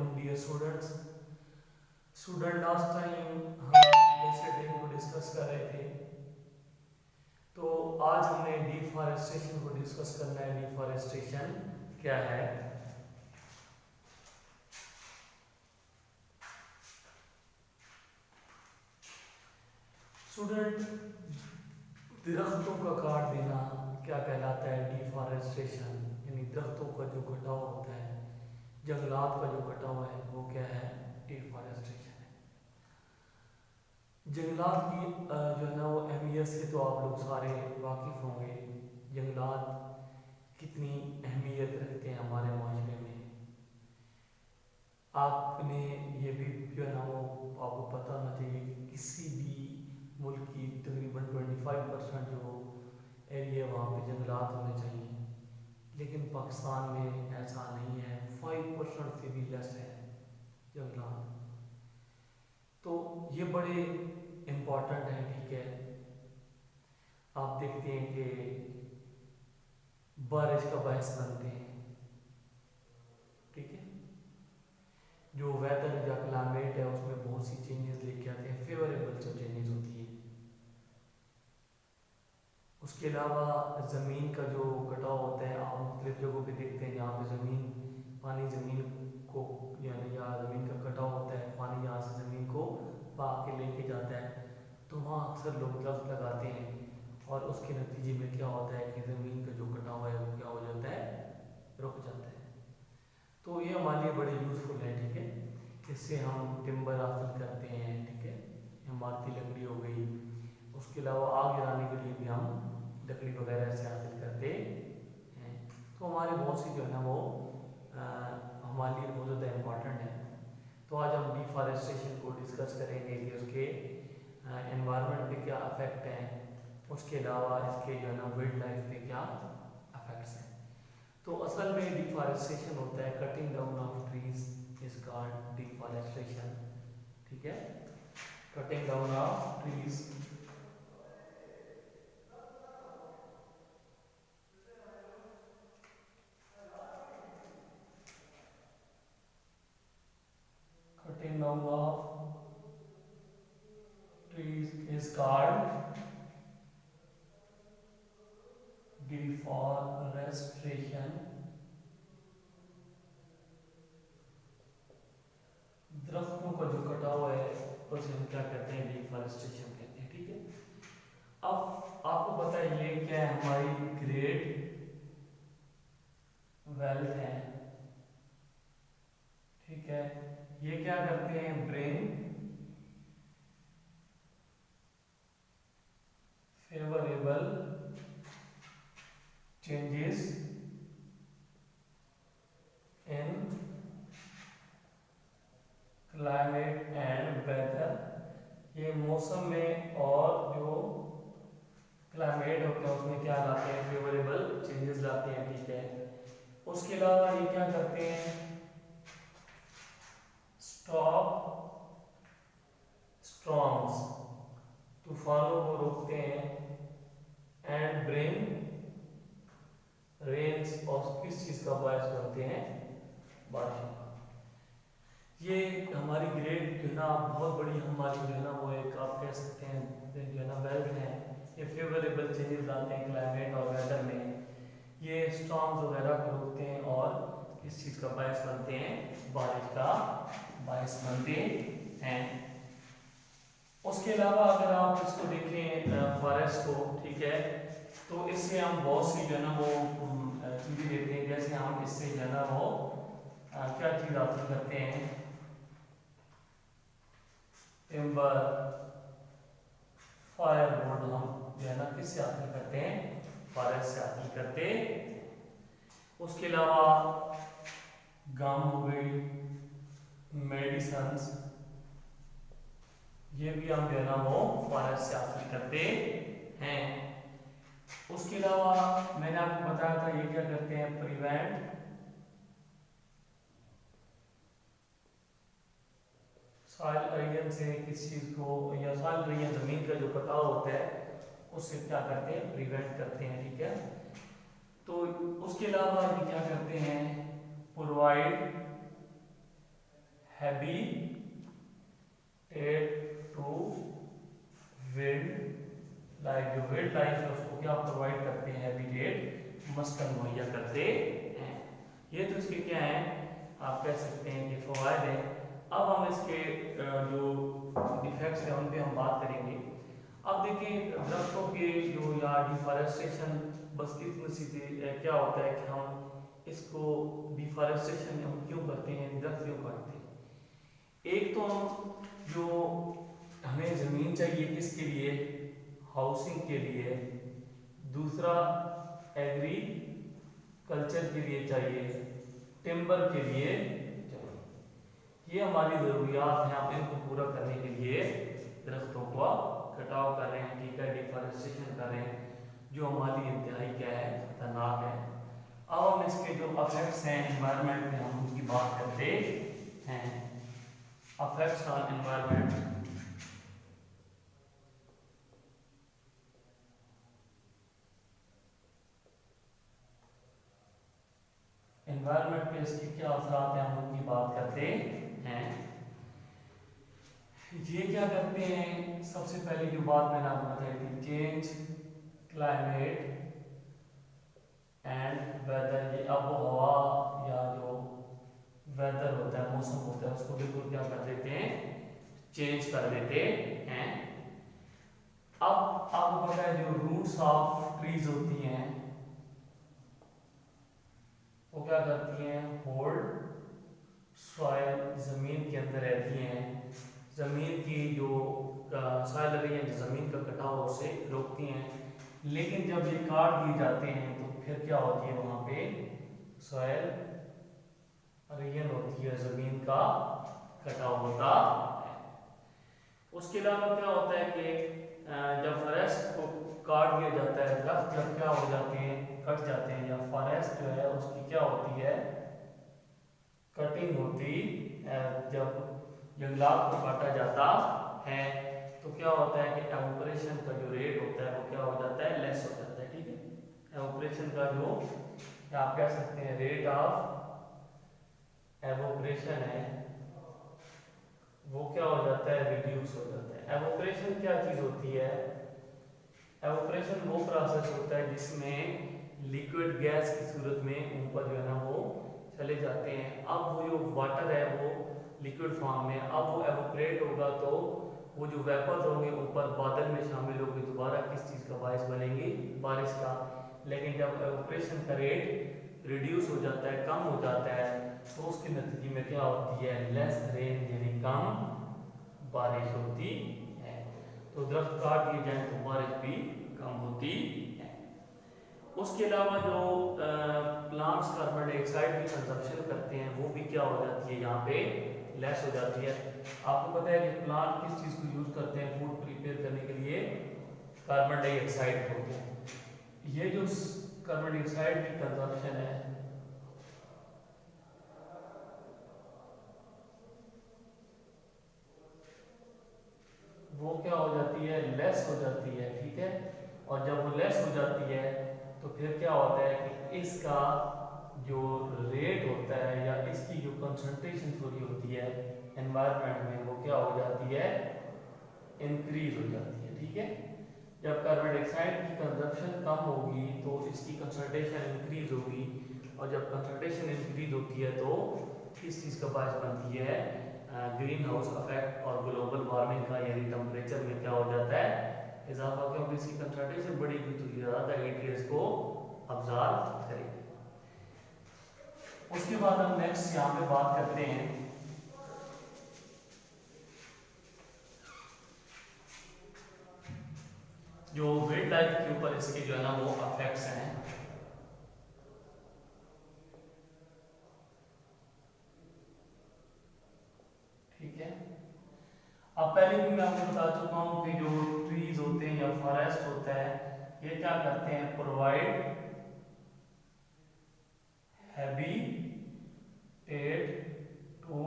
वालेकुम dear students. Last time हम acid को डिस्कस कर रहे थे, तो आज हमने डिफॉरेस्टेशन को डिस्कस करना है। डिफॉरेस्टेशन क्या है? स्टूडेंट, दरख्तों का काट देना क्या कहलाता है? डिफॉरेस्टेशन। यानी दरख्तों का जो कटाव होता है, जंगलात का जो कटाव है, वो क्या है? डिफॉरेस्टेशन है। जंगलात की जो है ना वो अहमियत से तो आप लोग सारे वाकिफ़ होंगे। जंगलात कितनी अहमियत रखते हैं हमारे माशरे में। आपने ये भी जो है ना वो आपको पता होना चाहिए कि किसी भी मुल्क की तकरीबन 25% जो एरिया वहाँ पे जंगलात होने चाहिए, लेकिन पाकिस्तान में ऐसा नहीं है। 5% से भी लेस है जंगलात। तो ये बड़े इम्पोर्टेंट हैं, ठीक है। आप देखते हैं कि बारिश का बायस बनते हैं, ठीक है। जो वेदर या क्लाइमेट है उसमें बहुत सी चेंजेस लेके आते हैं, फेवरेबल जो चेंजेस होती है। उसके अलावा ज़मीन का जो कटाव होता है, आप मुख्तलिफ जगहों पे देखते हैं जहाँ पे पानी ज़मीन को यानी या ज़मीन का कटाव होता है, पानी यहाँ से ज़मीन को बहा के लेके जाता है, तो वहाँ अक्सर लोग दरख्त लगाते हैं और उसके नतीजे में क्या होता है कि ज़मीन का जो कटाव है वो क्या हो जाता है? रुक जाता है। तो ये हमारे लिए बड़े यूज़फुल है, ठीक है। इससे हम टिम्बर हासिल करते हैं, ठीक है। इमारती लकड़ी हो गई। उसके अलावा आग जलाने के लिए भी हम लकड़ी वगैरह से हासिल करते हैं। तो हमारे बहुत सी जो है ना वो हमारे लिए बहुत ज़्यादा इम्पॉर्टेंट है। तो आज हम डिफॉरेस्टेशन को डिस्कस करेंगे कि उसके एनवायरनमेंट पे क्या अफेक्ट हैं, उसके अलावा इसके जो है ना वाइल्ड लाइफ पे क्या अफेक्ट्स हैं। तो असल में डिफॉरेस्टेशन होता है cutting down of trees is called deforestation, ठीक है। Cutting down of trees, cutting down of trees is called deforestation. दरख्तों का जो कटाव है उसे हम क्या कहते हैं? डिफॉरेस्टेशन कहते हैं, ठीक है। अब आपको पता है ये क्या है? हमारी ग्रेट वेल्थ है, ठीक है। ये क्या करते हैं? Bring favourable changes in climate and weather. ये मौसम में और जो क्लाइमेट होता है उसमें क्या लाते हैं? फेवरेबल चेंजेस लाते हैं, ठीक है। उसके अलावा ये क्या करते हैं? स्टॉप स्टॉर्म्स, तूफानों को रोकते हैं। एंड ब्रिंग रेन्स, और किस चीज का बायस बनते हैं? बारिशों का। ये हमारी ग्रेड जो है ना बहुत बड़ी हमारी जो है ना वो एक आप कह सकते हैं जो है ना वेल्थ है। ये फेवरेबल चेंजेस लाते हैं क्लाइमेट और वेदर में। ये स्टॉर्म्स वगैरह को रोकते हैं और किस चीज़ का बायस बनते हैं? बारिश का बायस बनते हैं। उसके अलावा अगर आप इसको देखें फॉरेस्ट को, ठीक है, तो इससे हम बहुत सी जो है ना वो चीज़ें देते हैं। जैसे हम इससे जो है ना वो क्या चीज़ हासिल करते हैं? टिम्बर, फायरवुड हम जो है ना किससे हासिल करते हैं? फॉरेस्ट से हासिल करते। उसके अलावा गम हो गई, मेडिसन्स, ये भी हम जो है ना वो फॉरेस्ट से हासिल करते हैं। उसके अलावा मैंने आपको बताया था ये क्या करते हैं? प्रिवेंट सॉइल एरियन से किस चीज को, या सॉइल एरियन जमीन का जो कटाव होता है उससे क्या करते हैं? प्रिवेंट करते हैं, ठीक है। तो उसके अलावा ये क्या करते हैं? प्रोवाइड प्रोवाइड करते हैं, हैबिटेट मस्कन मुहैया करते हैं। ये तो इसके क्या है, आप कह सकते हैं कि फवायद है। अब हम इसके जो डिफेक्ट्स हैं उन पे हम बात करेंगे। अब देखिए दरख्तों के जो या डिफॉरेस्टेशन बदकिस्मती क्या होता है कि हम इसको डिफॉरेस्टेशन हम क्यों करते हैं, दरख्त क्यों काटते हैं। एक तो हम जो हमें ज़मीन चाहिए किसके लिए, हाउसिंग के लिए, दूसरा एग्रीकल्चर के लिए चाहिए, टिम्बर के लिए चाहिए। ये हमारी ज़रूरियात हैं, आप इनको पूरा करने के लिए दरख्तों का कटाव कर रहे हैं, ठीक है, डिफॉरेस्टेशन कर रहे हैं, जो हमारी इंतहाई क्या है, खतरनाक है। अब हम इसके जो अफेक्ट्स हैं एनवायरनमेंट में हम उनकी बात करते हैं। Affects on environment. एनवायरनमेंट पे इसके क्या असरात हैं हम उनकी बात करते हैं। ये क्या करते हैं, सबसे पहले जो बात मैंने आपको बताई थी, चेंज क्लाइमेट एंड वेदर। ये आबो हवा या जो वेदर होता है, मौसम होता है, उसको बिल्कुल क्या कर देते हैं, चेंज कर देते हैं। अब आपको पता है जो रूट्स ऑफ ट्रीज होती हैं वो क्या करती हैं, होल्ड सॉइल, जमीन के अंदर रहती हैं, जमीन की जो सॉइल रही है, जमीन का कटाव उसे रोकती हैं। लेकिन जब ये काट दिए जाते हैं तो फिर क्या होती है, वहां पे सॉइल रीजन होती है, जमीन का कटाव होता है। उसके अलावा क्या होता है कि जब फॉरेस्ट को काट दिया जाता है, दरख्त जब क्या हो जाते हैं, कट जाते हैं, या फॉरेस्ट जो है उसकी क्या होती है, कटिंग होती है। जब जंगलात को काटा जाता है तो क्या होता है कि एवोपरेशन का जो रेट होता है वो क्या हो जाता है, लेस हो जाता है, ठीक है। एवोपरेशन का जो आप कह सकते हैं रेट ऑफ एवोपरेशन है वो क्या हो जाता है, रिड्यूस हो जाता है। एवोपरेशन क्या चीज होती है, एवोपरेशन वो प्रोसेस होता है जिसमें लिक्विड गैस की सूरत में ऊपर जो है ना वो चले जाते हैं। अब वो जो वाटर है वो लिक्विड फॉर्म में, अब वो एवोपरेट होगा तो वो जो वेपर्स होंगे ऊपर बादल में शामिल होकर दोबारा किस चीज़ का बायस बनेंगी, बारिश का। लेकिन जब एवोपरेशन का रेट रिड्यूस हो जाता है, कम हो जाता है, तो उसके नतीजे में क्या होती है, लेस रेन, यानी कम बारिश होती है। तो दरख्त काट दिए जाए तो बारिश भी कम होती है। उसके अलावा जो प्लांट्स कार्बन डाइऑक्साइड की कंजप्शन करते हैं वो भी क्या हो जाती है, यहाँ पे लेस हो जाती है। आपको पता है कि प्लांट किस चीज़ को यूज करते हैं फूड प्रिपेयर करने के लिए, कार्बन डाइऑक्साइड होते हैं। ये जो कार्बन डाइऑक्साइड की कंजप्शन है वो क्या हो जाती है, लेस हो जाती है, ठीक है। और जब वो लेस हो जाती है तो फिर क्या होता है कि इसका जो रेट होता है या इसकी जो कंसंट्रेशन थोड़ी होती है एनवायरनमेंट में वो क्या हो जाती है, इंक्रीज हो जाती है, ठीक है। जब कार्बन डाइऑक्साइड की कंजप्शन कम होगी तो इसकी कंसंट्रेशन इंक्रीज होगी, और जब कंसंट्रेशन इंक्रीज होती है तो किस चीज़ का बायस बनती है, ग्रीन हाउस इफेक्ट और ग्लोबल वार्मिंग का, यानी टेम्परेचर में क्या हो जाता है, इजाफा। क्योंकि इसकी कंसंट्रेशन बढ़ेगी तो ज़्यादा हीट रेज को अब्जॉर्ब करेगी। उसके बाद हम नेक्स्ट यहाँ पे बात करते हैं जो वाइल्ड लाइफ के ऊपर इसके जो है ना वो अफेक्ट्स हैं। ठीक है, अब पहले भी मैं आपको बता चुका हूँ कि जो ट्रीज होते हैं या फॉरेस्ट होता है ये क्या करते हैं, provide habitat to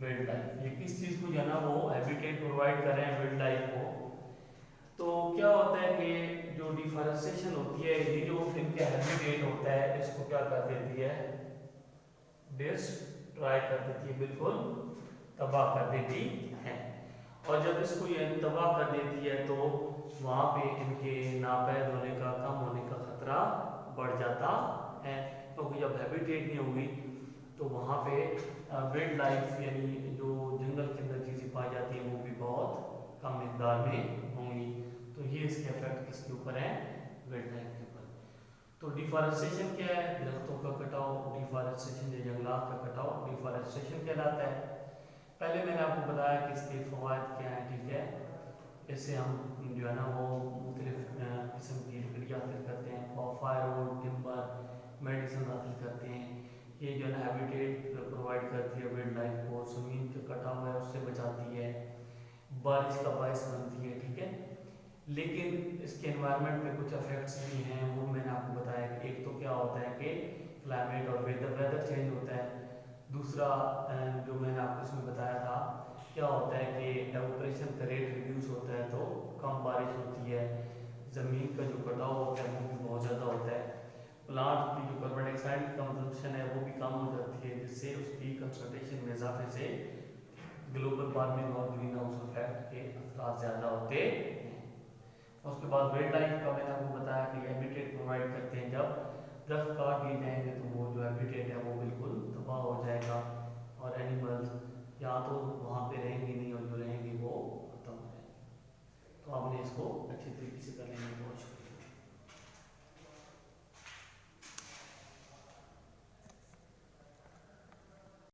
wildlife. ये किस चीज को जो है ना वो हैबिटेट प्रोवाइड कर रहे हैं वाइल्ड लाइफ को। तो क्या होता है कि जो डिफॉरेस्टेशन होती है ये जो इनका हैबिटेट होता है इसको क्या कर देती है, डिस्ट्रॉय कर देती है, बिल्कुल तबाह कर देती है। और जब इसको ये तबाह कर देती है तो वहाँ पे इनके नापैद होने का, कम होने का खतरा बढ़ जाता है, क्योंकि जब हैबिटेट नहीं होगी तो वहाँ पे वाइल्ड लाइफ यानी जो जंगल के अंदर चीज़ें पाई जाती हैं वो भी बहुत कम मिकदार में होंगी। तो ये इसके इफेक्ट किसके ऊपर है, वाइल्ड लाइफ के ऊपर। तो डिफॉरेस्टेशन क्या है, दरख्तों का कटाव, डिफॉरेस्टेशन या जंगलात का कटाव डिफॉरेस्टेशन कहलाता है। पहले मैंने आपको बताया कि इसके फ़वाद क्या हैं, ठीक है। इससे हम जो है ना वो मुख्तलिफ किस्म की लकड़ी हासिल करते हैं और फायरवुड, टिम्बर, मेडिसिन हासिल करते हैं। ये जो है ना हैबिटेट प्रोवाइड करती है वाइल्ड लाइफ को, ज़मीन के कटाव है उससे बचाती है, बारिश का बायस बनती है, ठीक है। लेकिन इसके एनवायरनमेंट में कुछ इफेक्ट्स भी हैं, वो मैंने आपको बताया कि एक तो क्या होता है कि क्लाइमेट और वेदर चेंज होता है। दूसरा जो मैंने आपको इसमें बताया था क्या होता है कि एवोपरेशन का रेट रिड्यूस होता है तो कम बारिश होती है, ज़मीन का जो कटाव होता है वो भी बहुत ज़्यादा होता है, प्लांट की जो कार्बन डाइऑक्साइड की कंजम्पशन है वो भी कम हो जाती है, जिससे उसकी कंसंट्रेशन में इजाफे से ग्लोबल वार्मिंग और ग्रीन हाउस इफेक्ट के असर ज़्यादा होते हैं। उसके बाद वाइल्ड लाइफ का मैंने आपको बताया कि हैबिटेट प्रोवाइड करते हैं, जब दरख्त काट दिए जाएंगे तो वो जो हैबिटेट है वो बिल्कुल तबाह हो जाएगा और एनिमल्स या तो वहाँ पे रहेंगे नहीं और जो रहेंगे वो खत्म हो जाएंगे। तो आपने इसको अच्छी तरीके से कर लेंगे। बहुत शुक्रिया।